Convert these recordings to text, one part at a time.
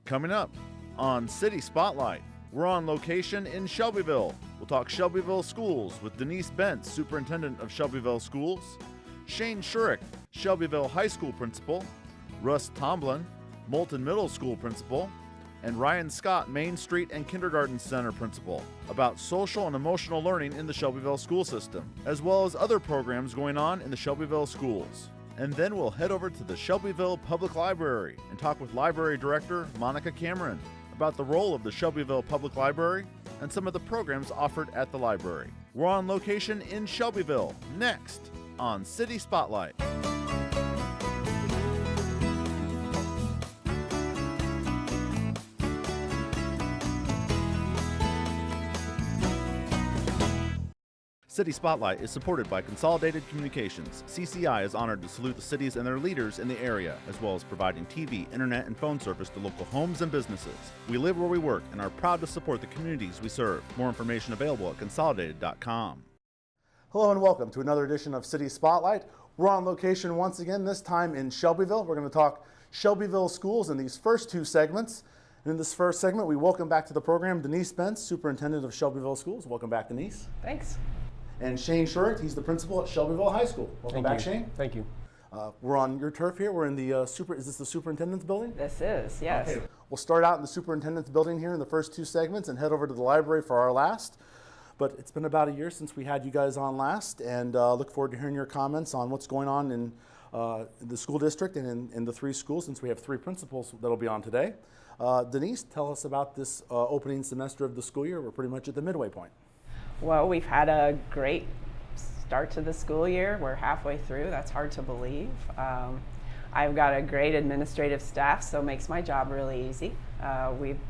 Coming up on City Spotlight, we're on location in Shelbyville. We'll talk Shelbyville Schools with Denise Bence, Superintendent of Shelbyville Schools, Shane Schurict, Shelbyville High School Principal, Russ Tomblin, Moulton Middle School Principal, and Ryan Scott, Main Street and Kindergarten Center Principal, about social and emotional learning in the Shelbyville school system, as well as other programs going on in the Shelbyville schools. And then we'll head over to the Shelbyville Public Library and talk with Library Director Monica Cameron about the role of the Shelbyville Public Library and some of the programs offered at the library. We're on location in Shelbyville, next on City Spotlight. City Spotlight is supported by Consolidated Communications. CCI is honored to salute the cities and their leaders in the area, as well as providing TV, internet, and phone service to local homes and businesses. We live where we work and are proud to support the communities we serve. More information available at consolidated.com. Hello and welcome to another edition of City Spotlight. We're on location once again, this time in Shelbyville. We're going to talk Shelbyville schools in these first two segments. And in this first segment, we welcome back to the program Denise Bence, Superintendent of Shelbyville Schools. Welcome back, Denise. Thanks. And Shane Schurict, he's the principal at Shelbyville High School. Welcome back, Shane. Thank you. We're on your turf here. We're in the is this the superintendent's building? This is, yes. Okay. We'll start out in the superintendent's building here in the first two segments and head over to the library for our last. But it's been about a year since we had you guys on last, and look forward to hearing your comments on what's going on in the school district and in the three schools, since we have three principals that'll be on today. Denise, tell us about this opening semester of the school year. We're pretty much at the midway point. Well, we've had a great start to the school year. We're halfway through. That's hard to believe. I've got a great administrative staff, so it makes my job really easy. We've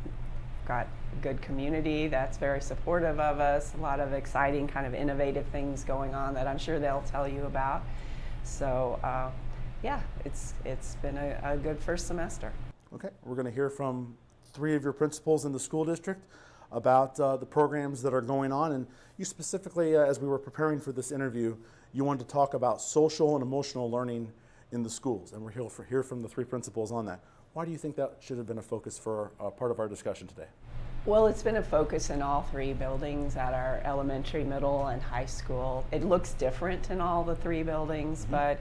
got a good community that's very supportive of us, a lot of exciting kind of innovative things going on that I'm sure they'll tell you about. So yeah, it's been a good first semester. Okay, we're going to hear from three of your principals in the school district about the programs that are going on. And you specifically, as we were preparing for this interview, you wanted to talk about social and emotional learning in the schools. And we're here to hear from the three principals on that. Why do you think that should have been a focus for part of our discussion today? Well, it's been a focus in all three buildings at our elementary, middle, and high school. It looks different in all the three buildings, but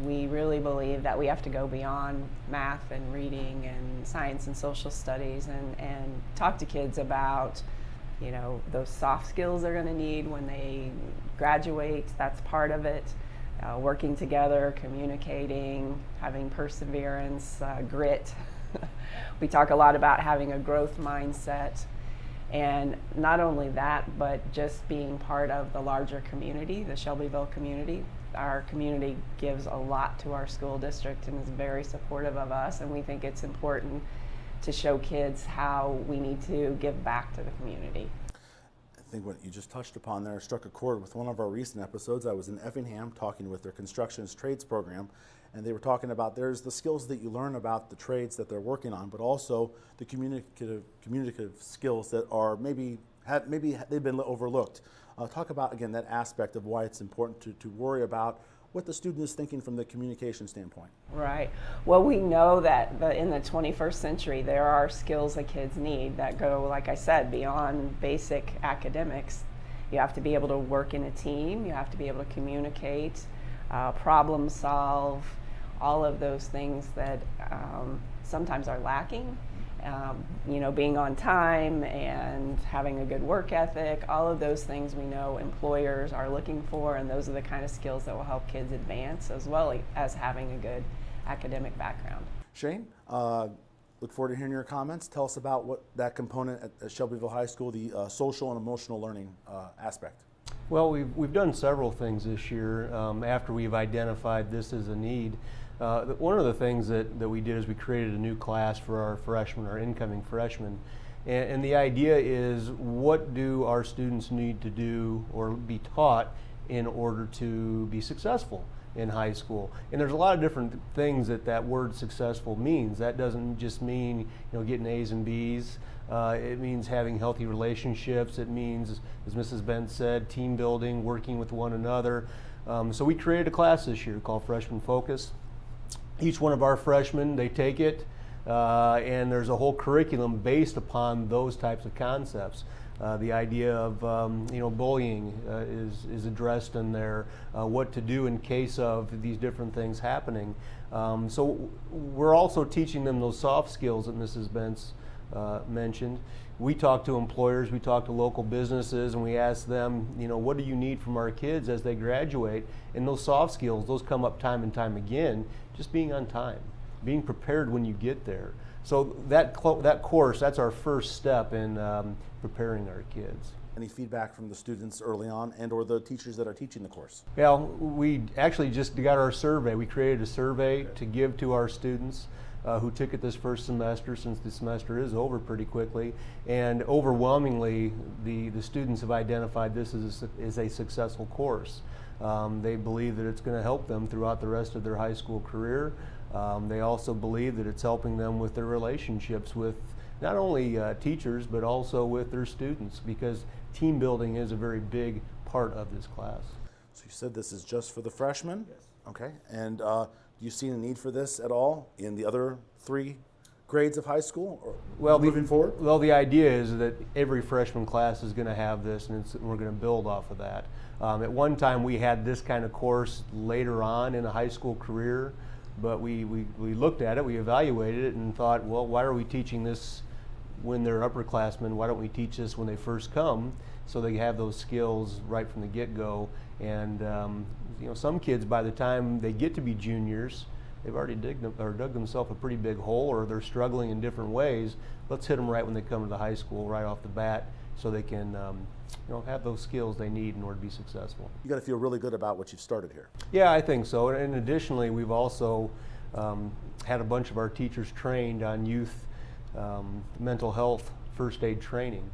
we really believe that we have to go beyond math and reading and science and social studies and talk to kids about, you know, those soft skills they're going to need when they graduate. That's part of it. Working together, communicating, having perseverance, grit. We talk a lot about having a growth mindset. And not only that, but just being part of the larger community, the Shelbyville community. Our community gives a lot to our school district and is very supportive of us, and we think it's important to show kids how we need to give back to the community. I think what you just touched upon there struck a chord with one of our recent episodes. I was in Effingham talking with their constructions trades program, and they were talking about there's the skills that you learn about the trades that they're working on, but also the communicative skills that are maybe they've been overlooked. Talk about, again, that aspect of why it's important to worry about what the student is thinking from the communication standpoint. Right. Well, we know that in the 21st century, there are skills that kids need that go, like I said, beyond basic academics. You have to be able to work in a team. You have to be able to communicate, problem solve, all of those things that sometimes are lacking. You know, being on time and having a good work ethic, all of those things we know employers are looking for, and those are the kind of skills that will help kids advance as well as having a good academic background. Shane, look forward to hearing your comments. Tell us about what that component at Shelbyville High School, the social and emotional learning aspect. Well, we've done several things this year after we've identified this as a need. One of the things that we did is we created a new class for our freshmen, our incoming freshmen. And the idea is, what do our students need to do or be taught in order to be successful in high school? And there's a lot of different things that word successful means. That doesn't just mean, you know, getting A's and B's. It means having healthy relationships. It means, as Mrs. Bence said, team building, working with one another. So we created a class this year called Freshman Focus. Each one of our freshmen, they take it, and there's a whole curriculum based upon those types of concepts. The idea of bullying is addressed in there, what to do in case of these different things happening. So we're also teaching them those soft skills that Mrs. Bence mentioned. We talk to employers, we talk to local businesses, and we ask them, what do you need from our kids as they graduate? And those soft skills, those come up time and time again, just being on time, being prepared when you get there. So that course, that's our first step in preparing our kids. Any feedback from the students early on and or the teachers that are teaching the course? Well, we actually just got our survey. We created a survey to give to our students who took it this first semester, since the semester is over pretty quickly, and overwhelmingly the students have identified this as a successful course. They believe that it's going to help them throughout the rest of their high school career. They also believe that it's helping them with their relationships with not only teachers but also with their students, because team building is a very big part of this class. So you said this is just for the freshmen? Yes. Okay, and do you see a need for this at all in the other 3 grades of high school, or moving forward? Well, the idea is that every freshman class is going to have this, and we're going to build off of that. At one time we had this kind of course later on in a high school career, but we looked at it, we evaluated it, and thought, well, why are we teaching this when they're upperclassmen? Why don't we teach this when they first come, so they have those skills right from the get-go? And some kids, by the time they get to be juniors, they've already dug themselves a pretty big hole, or they're struggling in different ways. Let's hit them right when they come to the high school, right off the bat, so they can have those skills they need in order to be successful. You got to feel really good about what you've started here. Yeah, I think so. And additionally, we've also had a bunch of our teachers trained on youth mental health first aid training.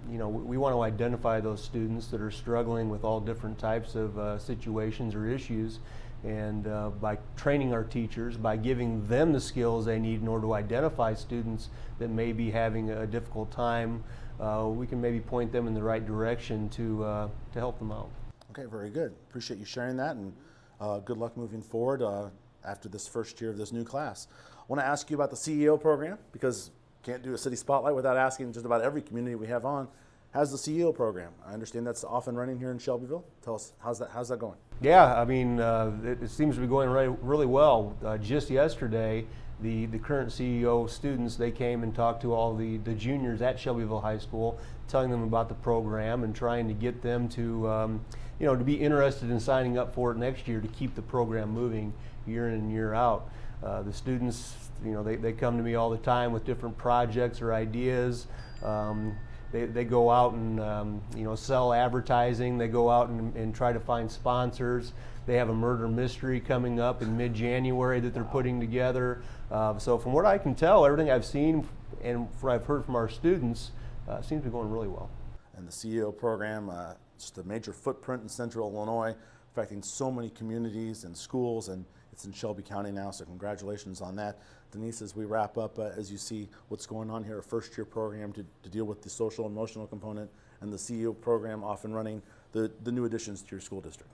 We want to identify those students that are struggling with all different types of situations or issues, and by training our teachers, by giving them the skills they need in order to identify students that may be having a difficult time, we can maybe point them in the right direction to help them out. Okay, very good. Appreciate you sharing that, and good luck moving forward after this first year of this new class. I want to ask you about the CEO program, because can't do a city spotlight without asking just about every community we have on. How's the CEO program? I understand that's off and running here in Shelbyville. Tell us, how's that going? Yeah, I mean, it seems to be going really well. Just yesterday, the current CEO students, they came and talked to all the juniors at Shelbyville High School, telling them about the program and trying to get them to be interested in signing up for it next year to keep the program moving year in and year out. The students, they come to me all the time with different projects or ideas. They go out and sell advertising. They go out and try to find sponsors. They have a murder mystery coming up in mid-January that they're putting together. So from what I can tell, everything I've seen and what I've heard from our students seems to be going really well. And the CEO program, just a major footprint in central Illinois, affecting so many communities and schools, and it's in Shelby County now, so congratulations on that. Denise, as we wrap up, as you see what's going on here, a first-year program to deal with the social-emotional component, and the CEO program off and running, the new additions to your school district.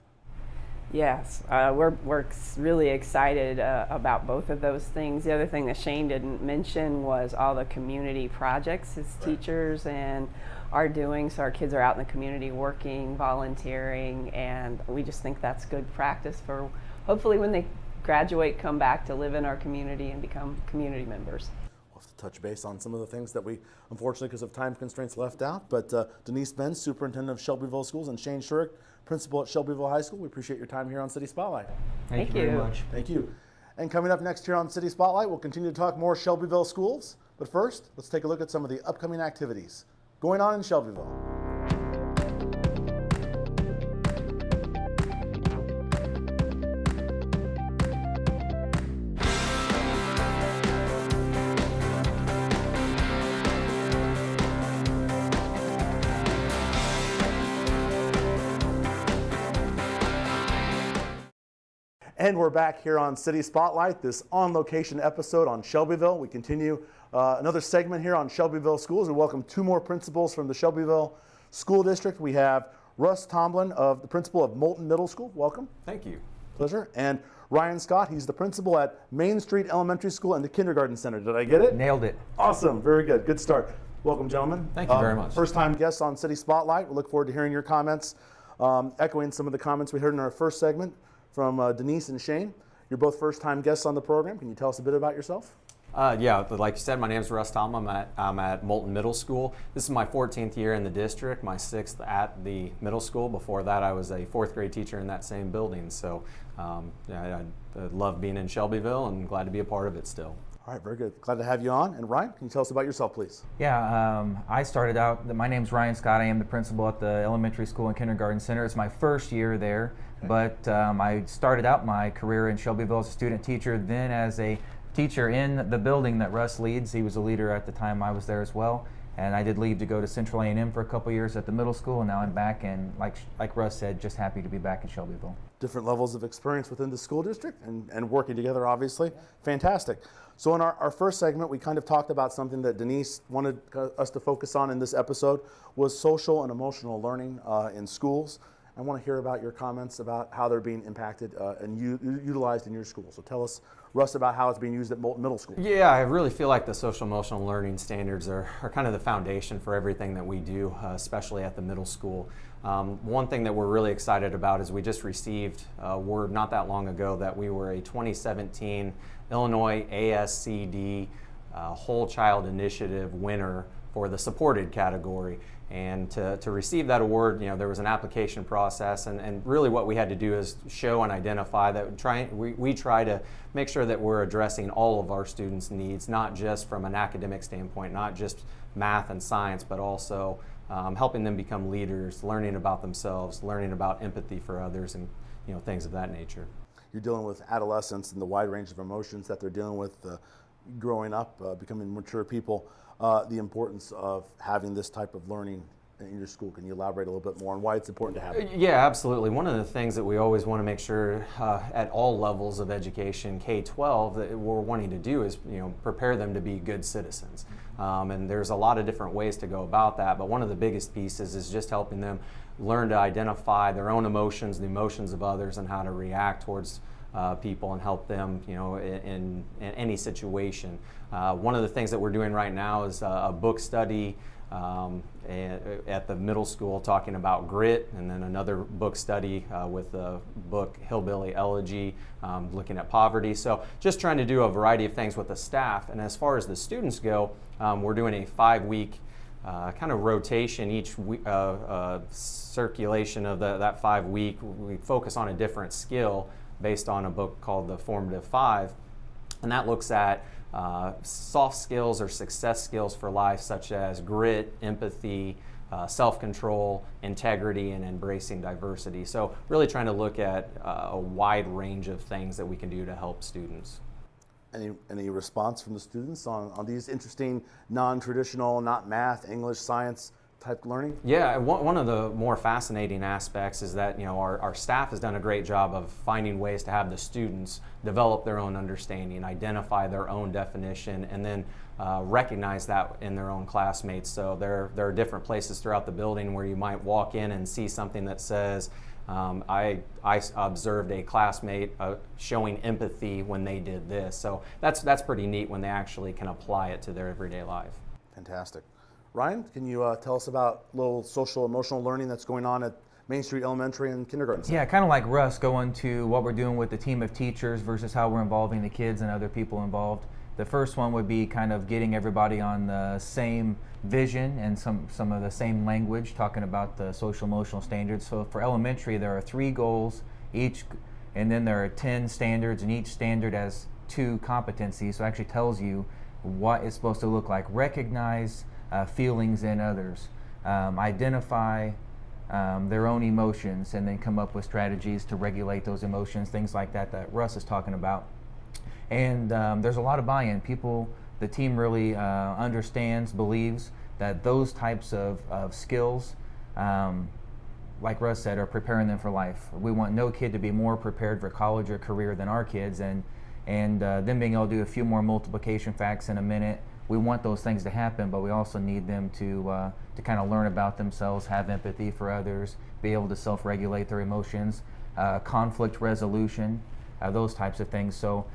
Yes, we're really excited about both of those things. The other thing that Shane didn't mention was all the community projects his teachers and are doing. So our kids are out in the community working, volunteering, and we just think that's good practice for hopefully when they graduate, come back to live in our community and become community members. We'll have to touch base on some of the things that we, unfortunately, because of time constraints, left out. But Denise Bence, Superintendent of Shelbyville Schools, and Shane Schurict, Principal at Shelbyville High School, we appreciate your time here on City Spotlight. Thank you very much. Thank you. And coming up next here on City Spotlight, we'll continue to talk more Shelbyville schools. But first, let's take a look at some of the upcoming activities going on in Shelbyville. And we're back here on City Spotlight, this on-location episode on Shelbyville. We continue another segment here on Shelbyville Schools. We welcome 2 more principals from the Shelbyville School District. We have Russ Tomblin, the principal of Moulton Middle School. Welcome. Thank you. Pleasure. And Ryan Scott, he's the principal at Main Street Elementary School and the Kindergarten Center. Did I get it? Nailed it. Awesome, very good. Good start. Welcome, gentlemen. Thank you very much. First time guests on City Spotlight. We look forward to hearing your comments. Echoing some of the comments we heard in our first segment from Denise and Shane. You're both first time guests on the program. Can you tell us a bit about yourself? Yeah, like you said, my name is Russ Tomblin. I'm at Moulton Middle School. This is my 14th year in the district, my 6th at the middle school. Before that, I was a 4th grade teacher in that same building. So I love being in Shelbyville and glad to be a part of it still. All right, very good. Glad to have you on. And Ryan, can you tell us about yourself, please? Yeah, I started out, my name's Ryan Scott. I am the principal at the Elementary School and Kindergarten Center. It's my first year there, but I started out my career in Shelbyville as a student teacher, then as a teacher in the building that Russ leads. He was a leader at the time I was there as well. And I did leave to go to Central A&M for a couple years at the middle school, and now I'm back, and like Russ said, just happy to be back in Shelbyville. Different levels of experience within the school district and working together, obviously. Fantastic. So in our first segment, we kind of talked about something that Denise wanted us to focus on in this episode, was social and emotional learning in schools. I want to hear about your comments about how they're being impacted and utilized in your school. So tell us, Russ, about how it's being used at Moulton Middle School. Yeah, I really feel like the social emotional learning standards are kind of the foundation for everything that we do, especially at the middle school. One thing that we're really excited about is we just received word not that long ago that we were a 2017 Illinois ASCD Whole Child Initiative winner for the supported category. And to receive that award, there was an application process, and really what we had to do is show and identify that we try to make sure that we're addressing all of our students' needs, not just from an academic standpoint, not just math and science, but also helping them become leaders, learning about themselves, learning about empathy for others, and things of that nature. You're dealing with adolescents and the wide range of emotions that they're dealing with growing up, becoming mature people. The importance of having this type of learning in your school. Can you elaborate a little bit more on why it's important to have it? Yeah, absolutely. One of the things that we always want to make sure at all levels of education, K-12, that we're wanting to do is prepare them to be good citizens. And there's a lot of different ways to go about that, but one of the biggest pieces is just helping them learn to identify their own emotions, the emotions of others, and how to react towards people and help them, in any situation. One of the things that we're doing right now is a book study at the middle school talking about grit, and then another book study with the book Hillbilly Elegy, looking at poverty. So just trying to do a variety of things with the staff. And as far as the students go, we're doing a 5-week kind of rotation each week, circulation of that 5-week. We focus on a different skill based on a book called The Formative 5, and that looks at soft skills or success skills for life, such as grit, empathy, self-control, integrity, and embracing diversity. So really trying to look at a wide range of things that we can do to help students. Any response from the students on these interesting, non-traditional, not math, English, science type learning? Yeah, one of the more fascinating aspects is that our staff has done a great job of finding ways to have the students develop their own understanding, identify their own definition, and then recognize that in their own classmates. So there are different places throughout the building where you might walk in and see something that says, I observed a classmate showing empathy when they did this. So that's pretty neat when they actually can apply it to their everyday life. Fantastic. Ryan, can you tell us about a little social emotional learning that's going on at Main Street Elementary and Kindergarten Center? Yeah, kind of like Russ, going to what we're doing with the team of teachers versus how we're involving the kids and other people involved. The first one would be kind of getting everybody on the same vision and some of the same language, talking about the social emotional standards. So for elementary, there are 3 goals each, and then there are 10 standards, and each standard has 2 competencies. So it actually tells you what it's supposed to look like. Recognize feelings in others, identify their own emotions, and then come up with strategies to regulate those emotions, things like that Russ is talking about. And there's a lot of buy-in. The team really understands, believes that those types of skills, like Russ said, are preparing them for life. We want no kid to be more prepared for college or career than our kids, and them being able to do a few more multiplication facts in a minute. We want those things to happen, but we also need them to kind of learn about themselves, have empathy for others, be able to self-regulate their emotions, conflict resolution, those types of things. So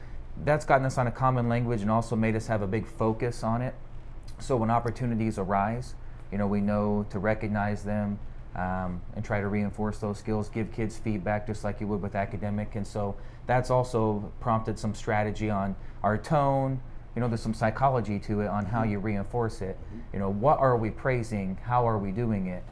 that's gotten us on a common language and also made us have a big focus on it. So when opportunities arise, we know to recognize them and try to reinforce those skills, give kids feedback just like you would with academic. And so that's also prompted some strategy on our tone. There's some psychology to it on how you reinforce it. What are we praising? How are we doing it?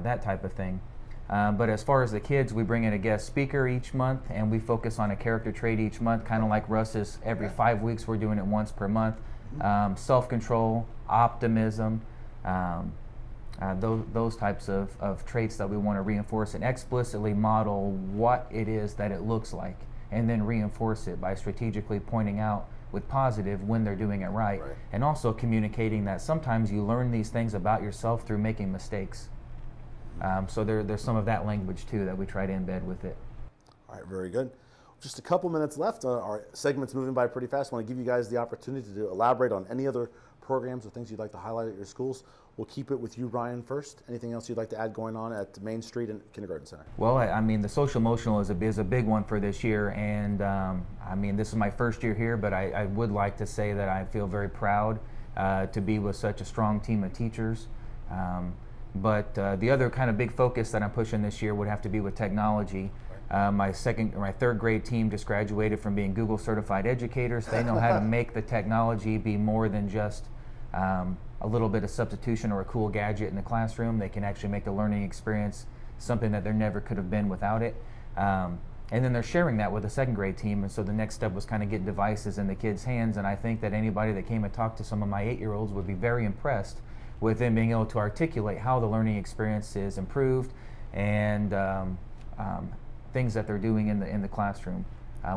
That type of thing. But as far as the kids, we bring in a guest speaker each month, and we focus on a character trait each month, kind of like Russ is every 5 weeks. We're doing it once per month. Self-control, optimism, those types of traits that we want to reinforce and explicitly model what it is that it looks like, and then reinforce it by strategically pointing out with positive when they're doing it right. And also communicating that sometimes you learn these things about yourself through making mistakes. So there's some of that language too that we try to embed with it. All right, very good. Just a couple minutes left. Our segment's moving by pretty fast. I want to give you guys the opportunity to elaborate on any other programs or things you'd like to highlight at your schools. We'll keep it with you, Ryan, first. Anything else you'd like to add going on at Main Street and Kindergarten Center? Well, I mean, the SocialEmotional is a big one for this year, and I mean, this is my first year here, but I would like to say that I feel very proud to be with such a strong team of teachers. But the other kind of big focus that I'm pushing this year would have to be with technology. My third grade team just graduated from being Google certified educators. They know how to make the technology be more than just a little bit of substitution or a cool gadget in the classroom. They can actually make the learning experience something that there never could have been without it. And then they're sharing that with the second grade team. And so the next step was kind of get devices in the kids' hands. And I think that anybody that came and talked to some of my 8-year-olds would be very impressed with them being able to articulate how the learning experience is improved and things that they're doing in the classroom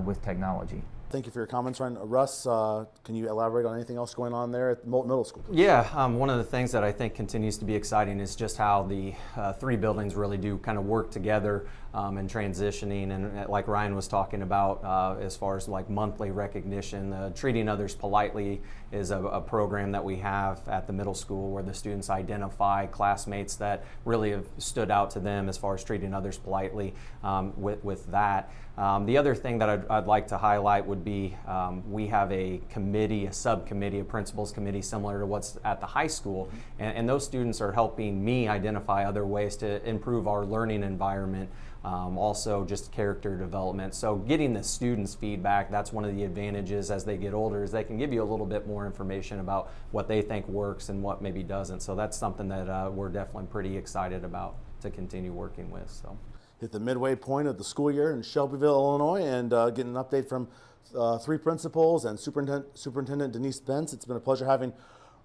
with technology. Thank you for your comments, Ryan. Russ, can you elaborate on anything else going on there at Moulton Middle School? Yeah, one of the things that I think continues to be exciting is just how the 3 buildings really do kind of work together and transitioning, and like Ryan was talking about as far as like monthly recognition, treating others politely is a program that we have at the middle school where the students identify classmates that really have stood out to them as far as treating others politely with that. The other thing that I'd like to highlight would be we have a committee, a subcommittee, a principals committee similar to what's at the high school, and those students are helping me identify other ways to improve our learning environment. Also just character development. So getting the students' feedback, that's one of the advantages as they get older, is they can give you a little bit more information about what they think works and what maybe doesn't. So that's something that we're definitely pretty excited about to continue working with. So hit the midway point of the school year in Shelbyville, Illinois, and getting an update from 3 principals and Superintendent Denise Bence. It's been a pleasure having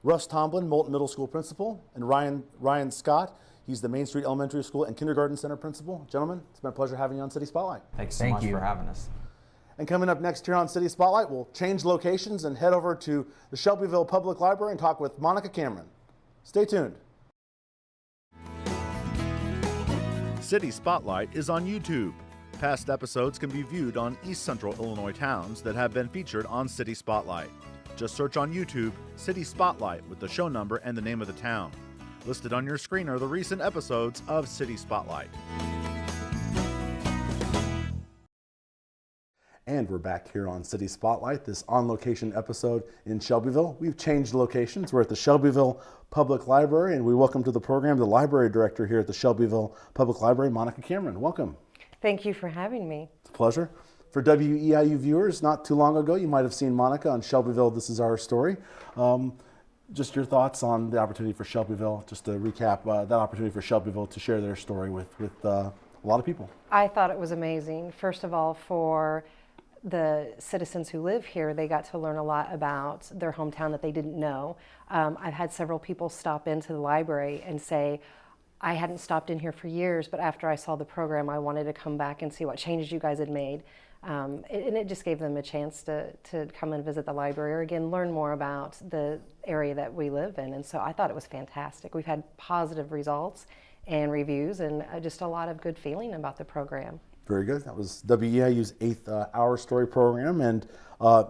Russ Tomblin, Moulton Middle School Principal, and Ryan Scott. He's the Main Street Elementary School and Kindergarten Center Principal. Gentlemen, it's been a pleasure having you on City Spotlight. Thanks so much for having us. And coming up next here on City Spotlight, we'll change locations and head over to the Shelbyville Public Library and talk with Monica Cameron. Stay tuned. City Spotlight is on YouTube. Past episodes can be viewed on East Central Illinois towns that have been featured on City Spotlight. Just search on YouTube City Spotlight with the show number and the name of the town. Listed on your screen are the recent episodes of City Spotlight. And we're back here on City Spotlight, this on-location episode in Shelbyville. We've changed locations. We're at the Shelbyville Public Library, and we welcome to the program the library director here at the Shelbyville Public Library, Monica Cameron. Welcome. Thank you for having me. It's a pleasure. For WEIU viewers, not too long ago, you might have seen Monica on Shelbyville, This Is Our Story. Just your thoughts on the opportunity for Shelbyville, just to recap that opportunity for Shelbyville to share their story with a lot of people. I thought it was amazing. First of all, for the citizens who live here, they got to learn a lot about their hometown that they didn't know. I've had several people stop into the library and say, I hadn't stopped in here for years, but after I saw the program, I wanted to come back and see what changes you guys had made. And it just gave them a chance to come and visit the library, or again, learn more about the area that we live in. And so I thought it was fantastic. We've had positive results and reviews and just a lot of good feeling about the program. Very good. That was WEIU's 8th Hour Story program. And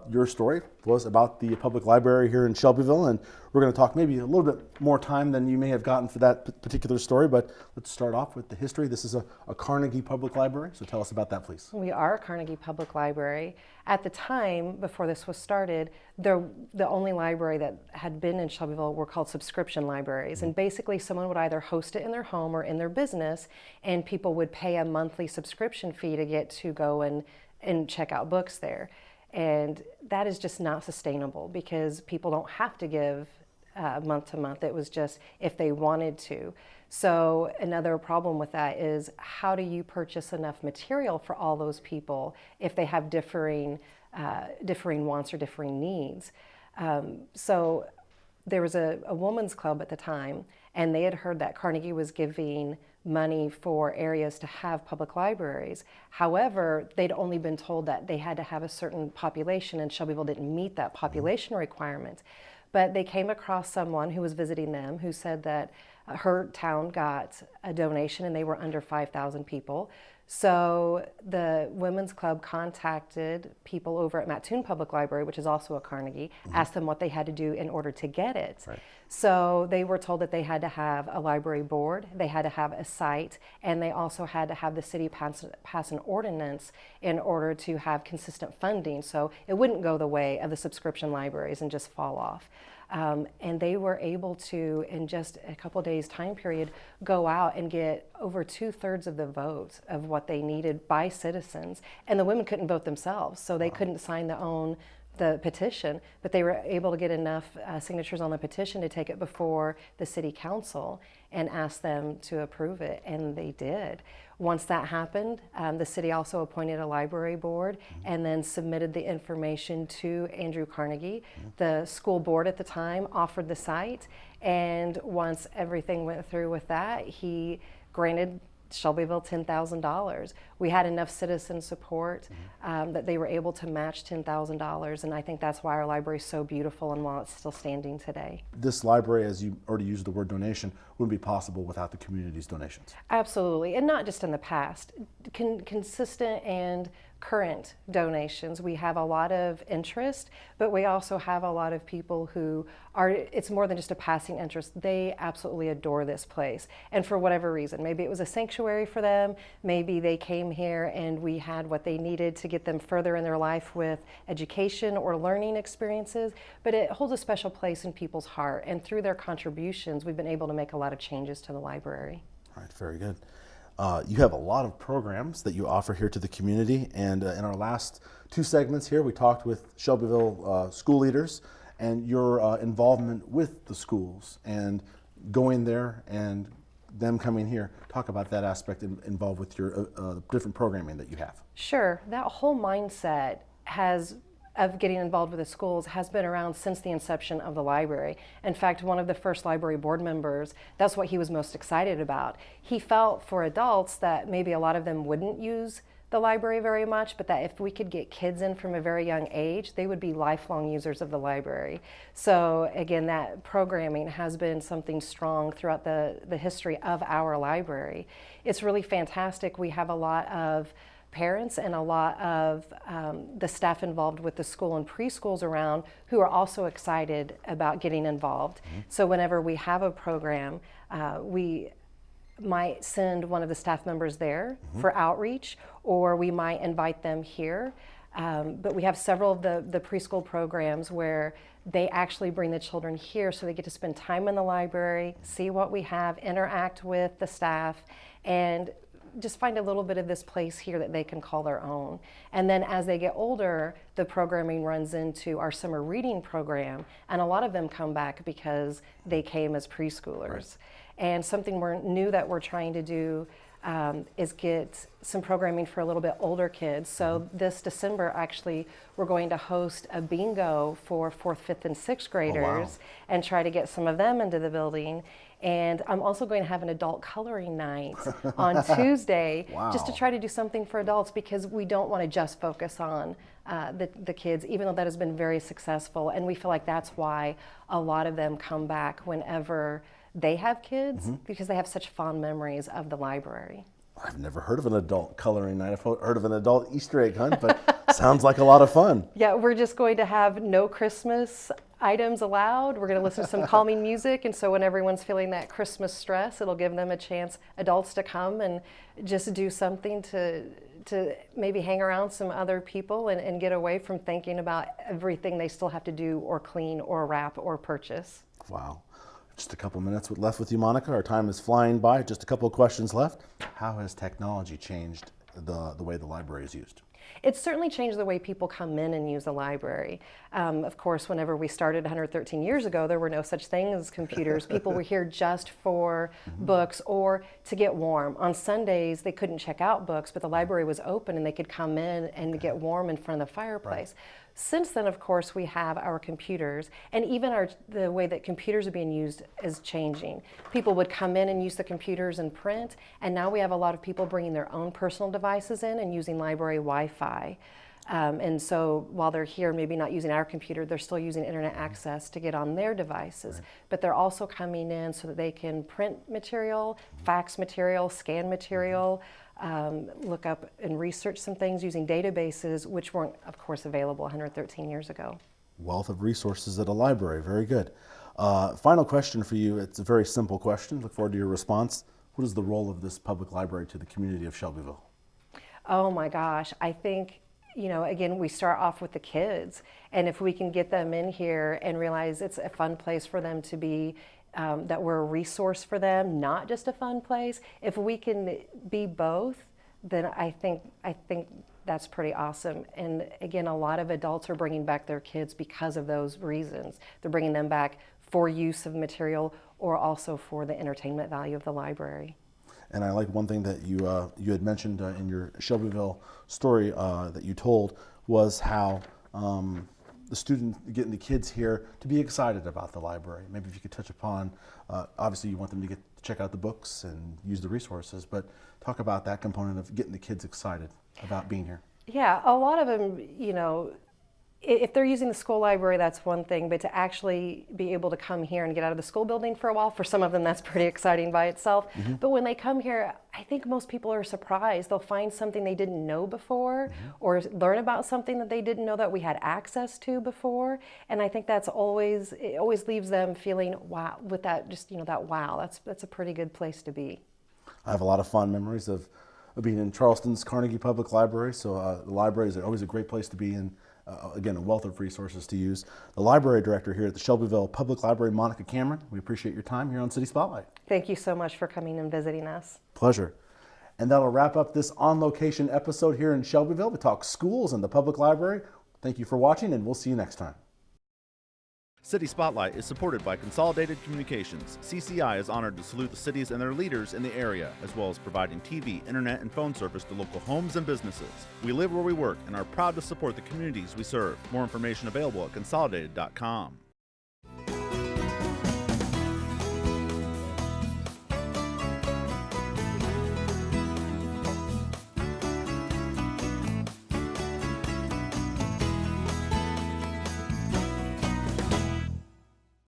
Your story was about the public library here in Shelbyville, and we're going to talk maybe a little bit more time than you may have gotten for that particular story, but let's start off with the history. This is a Carnegie Public Library, so tell us about that, please. We are a Carnegie Public Library. At the time, before this was started, the only library that had been in Shelbyville were called subscription libraries. And basically someone would either host it in their home or in their business, and people would pay a monthly subscription fee to get to go and check out books there. And that is just not sustainable because people don't have to give month to month. It was just if they wanted to. So another problem with that is how do you purchase enough material for all those people if they have differing wants or differing needs? So there was a women's club at the time, and they had heard that Carnegie was giving money for areas to have public libraries. However, they'd only been told that they had to have a certain population, and Shelbyville didn't meet that population requirement. But they came across someone who was visiting them who said that her town got a donation and they were under 5,000 people. So the Women's Club contacted people over at Mattoon Public Library, which is also a Carnegie, asked them what they had to do in order to get it. Right. So they were told that they had to have a library board, they had to have a site, and they also had to have the city pass an ordinance in order to have consistent funding. So it wouldn't go the way of the subscription libraries and just fall off. And they were able to, in just a couple of days time period, go out and get over 2/3 of the votes of what they needed by citizens. And the women couldn't vote themselves, so they couldn't sign the petition, but they were able to get enough signatures on the petition to take it before the city council and ask them to approve it, and they did. Once that happened, the city also appointed a library board and then submitted the information to Andrew Carnegie. The school board at the time offered the site, and once everything went through with that, he granted Shelbyville $10,000. We had enough citizen support that they were able to match $10,000, and I think that's why our library is so beautiful and while it's still standing today. This library, as you already used the word donation, wouldn't be possible without the community's donations. Absolutely, and not just in the past. Consistent and current donations. We have a lot of interest, but we also have a lot of people who it's more than just a passing interest. They absolutely adore this place. And for whatever reason, maybe it was a sanctuary for them, maybe they came here and we had what they needed to get them further in their life with education or learning experiences, but it holds a special place in people's heart. And through their contributions, we've been able to make a lot of changes to the library. All right, very good. You have a lot of programs that you offer here to the community, and in our last two segments here, we talked with Shelbyville school leaders and your involvement with the schools and going there and them coming here. Talk about that aspect involved with your different programming that you have. Sure. That whole mindset of getting involved with the schools has been around since the inception of the library. In fact, one of the first library board members, that's what he was most excited about. He felt for adults that maybe a lot of them wouldn't use the library very much, but that if we could get kids in from a very young age, they would be lifelong users of the library. So again, that programming has been something strong throughout the history of our library. It's really fantastic. We have a lot of parents and a lot of the staff involved with the school and preschools around who are also excited about getting involved. So whenever we have a program, we might send one of the staff members there for outreach, or we might invite them here. But we have several of the preschool programs where they actually bring the children here so they get to spend time in the library, see what we have, interact with the staff, and just find a little bit of this place here that they can call their own. And then as they get older, the programming runs into our summer reading program, and a lot of them come back because they came as preschoolers. Right. And something new that we're trying to do is get some programming for a little bit older kids. So this December, actually, we're going to host a bingo for 4th, 5th, and 6th graders and try to get some of them into the building. And I'm also going to have an adult coloring night on Tuesday just to try to do something for adults, because we don't want to just focus on the kids, even though that has been very successful. And we feel like that's why a lot of them come back whenever they have kids, because they have such fond memories of the library. I've never heard of an adult coloring night. I've heard of an adult Easter egg hunt, but Sounds like a lot of fun. Yeah, we're just going to have no Christmas items allowed. We're going to listen to some calming music, and so when everyone's feeling that Christmas stress, it'll give them a chance, adults, to come and just do something to maybe hang around some other people and get away from thinking about everything they still have to do or clean or wrap or purchase. Wow. Just a couple minutes left with you, Monica. Our time is flying by. Just a couple of questions left. How has technology changed the way the library is used? It's certainly changed the way people come in and use the library. Of course, whenever we started 113 years ago, there were no such thing as computers. People were here just for books or to get warm. On Sundays, they couldn't check out books, but the library was open and they could come in and get warm in front of the fireplace. Right. Since then, of course, we have our computers, and even the way that computers are being used is changing. People would come in and use the computers and print, and now we have a lot of people bringing their own personal devices in and using library Wi-Fi. And so while they're here, maybe not using our computer, they're still using internet access to get on their devices. Right. But they're also coming in so that they can print material, fax material, scan material, look up and research some things using databases, which weren't, of course, available 113 years ago. Wealth of resources at a library. Very good. Final question for you. It's a very simple question. Look forward to your response. What is the role of this public library to the community of Shelbyville? Oh my gosh, I think, again, we start off with the kids, and if we can get them in here and realize it's a fun place for them to be, that we're a resource for them, not just a fun place. If we can be both, then I think that's pretty awesome. And again, a lot of adults are bringing back their kids because of those reasons. They're bringing them back for use of material or also for the entertainment value of the library. And I like one thing that you had mentioned in your Shelbyville story that you told was how the students, getting the kids here to be excited about the library. Maybe if you could touch upon, obviously you want them to get to check out the books and use the resources, but talk about that component of getting the kids excited about being here. Yeah, a lot of them, if they're using the school library, that's one thing, but to actually be able to come here and get out of the school building for a while, for some of them that's pretty exciting by itself. Mm-hmm. But when they come here, I think most people are surprised. They'll find something they didn't know before, or learn about something that they didn't know that we had access to before. And I think it always leaves them feeling, wow, with that, just, that wow, that's a pretty good place to be. I have a lot of fond memories of being in Charleston's Carnegie Public Library, so the library is always a great place to be in. Again, a wealth of resources to use. The library director here at the Shelbyville Public Library, Monica Cameron, we appreciate your time here on City Spotlight. Thank you so much for coming and visiting us. Pleasure. And that'll wrap up this on-location episode here in Shelbyville. We talk schools and the public library. Thank you for watching, and we'll see you next time. City Spotlight is supported by Consolidated Communications. CCI is honored to salute the cities and their leaders in the area, as well as providing TV, internet, and phone service to local homes and businesses. We live where we work and are proud to support the communities we serve. More information available at consolidated.com.